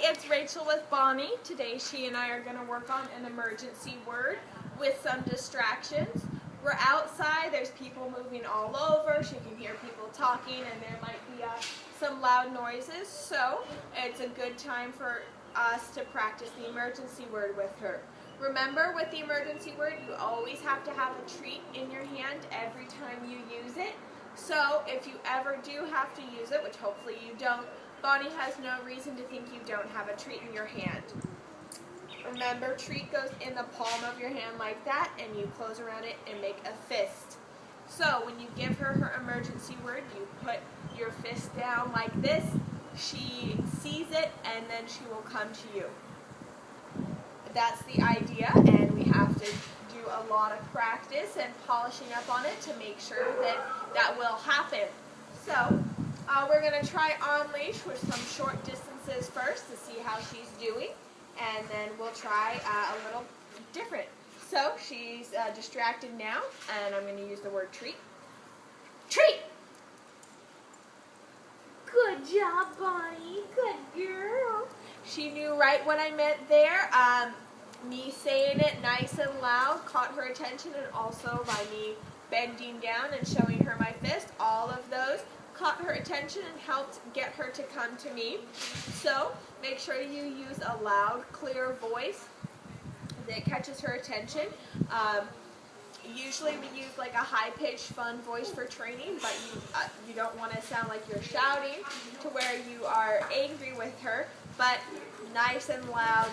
it's Rachel with Bonnie. Today she and I are going to work on an emergency word with some distractions. We're outside, there's people moving all over, she can hear people talking, and there might be some loud noises, so it's a good time for us to practice the emergency word with her. Remember, with the emergency word, you always have to have a treat in your hand every time you use it. So if you ever do have to use it, which hopefully you don't, Bonnie has no reason to think you don't have a treat in your hand. Remember, treat goes in the palm of your hand like that, and you close around it and make a fist. So when you give her her emergency word, you put your fist down like this. She sees it, and then she will come to you. That's the idea, and we have to do a lot of practice and polishing up on it to make sure that that will happen. So we're going to try on leash with some short distances first to see how she's doing, and then we'll try a little different. So she's distracted now, and I'm going to use the word treat. Treat! Good job, Bonnie. Good girl. She knew right what I meant there. Me saying it nice and loud caught her attention, and also by me bending down and showing her my fist, all of those caught her attention and helped get her to come to me. So make sure you use a loud, clear voice that catches her attention. Usually we use like a high-pitched, fun voice for training, but you don't want to sound like you're shouting to where you are angry with her, but nice and loud,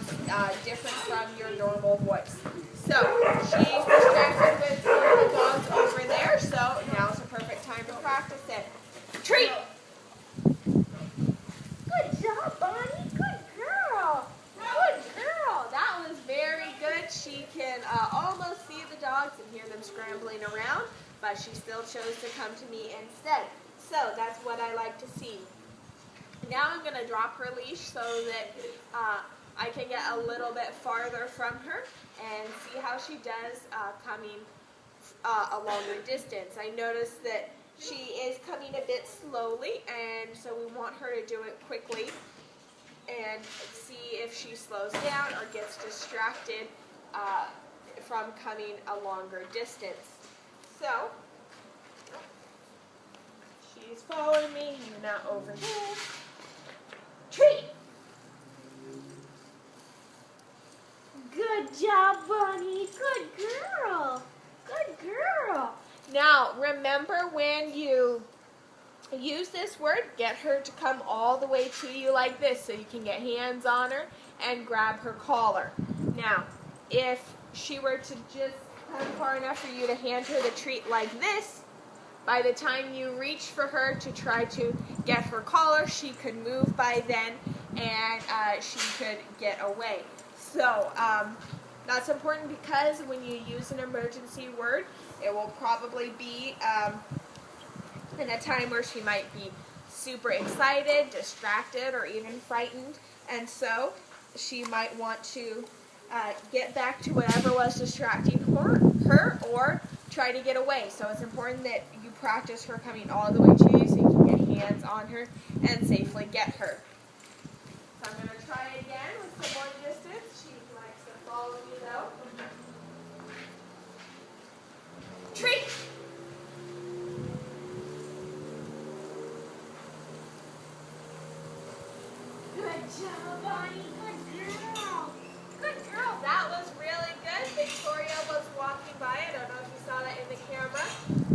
different from your normal voice. So she's distracted with some of the dogs over there, so now's the perfect time to practice it. Treat! Good job, Bonnie. Good girl. Good girl. That was very good. She can almost see the dogs and hear them scrambling around, but she still chose to come to me instead. So that's what I like to see. Now I'm going to drop her leash so that I can get a little bit farther from her and see how she does coming a longer distance. I noticed that she is coming a bit slowly, and so we want her to do it quickly and see if she slows down or gets distracted from coming a longer distance. So she's following me, and now over there. Treat! Good job, Bonnie. Good girl. Good girl. Now, remember when you use this word, get her to come all the way to you like this so you can get hands on her and grab her collar. Now, if she were to just come far enough for you to hand her the treat like this, by the time you reach for her to try to get her collar, she could move by then, and she could get away. So that's important because when you use an emergency word, it will probably be in a time where she might be super excited, distracted, or even frightened, and so she might want to get back to whatever was distracting her or try to get away. So it's important that you practice her coming all the way to you so you can get hands on her and safely get her. So I'm going to try again with some more distance. She likes to follow me though. Treat! Good job, Bonnie. Good girl. Good girl. That was really good. Victoria was walking by. I don't know if you saw that in the camera.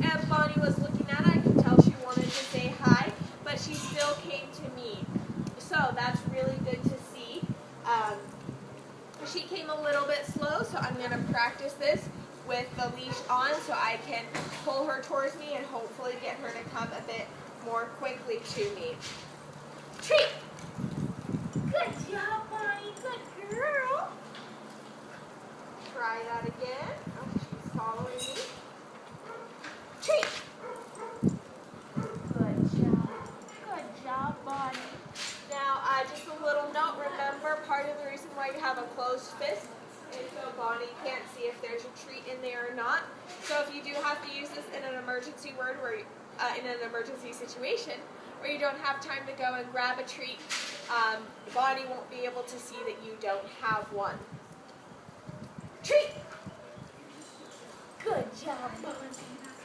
And Bonnie was looking at it. I could tell she wanted to say hi, but she still came to me. So that's really good to see. She came a little bit slow, so I'm going to practice this with the leash on so I can pull her towards me and hopefully get her to come a bit more quickly to me. Treat! Good job, Bonnie. Good girl. Try that again. Oh, she's following me. Treat! Good job. Good job, Bonnie. Now, just a little note, remember, part of the reason why you have a closed fist is so Bonnie can't see if there's a treat in there or not. So if you do have to use this in an emergency word where in an emergency situation, or you don't have time to go and grab a treat, Bonnie won't be able to see that you don't have one. Treat! Good job, Bonnie.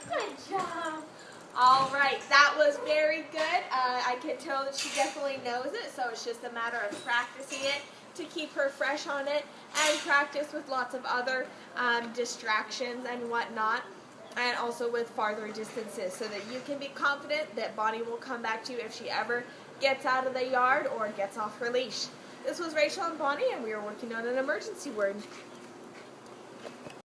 Good job. All right, that was very good. I can tell that she definitely knows it, so it's just a matter of practicing it to keep her fresh on it, and practice with lots of other distractions and whatnot, and also with farther distances, so that you can be confident that Bonnie will come back to you if she ever gets out of the yard or gets off her leash. This was Rachel and Bonnie, and we were working on an emergency word.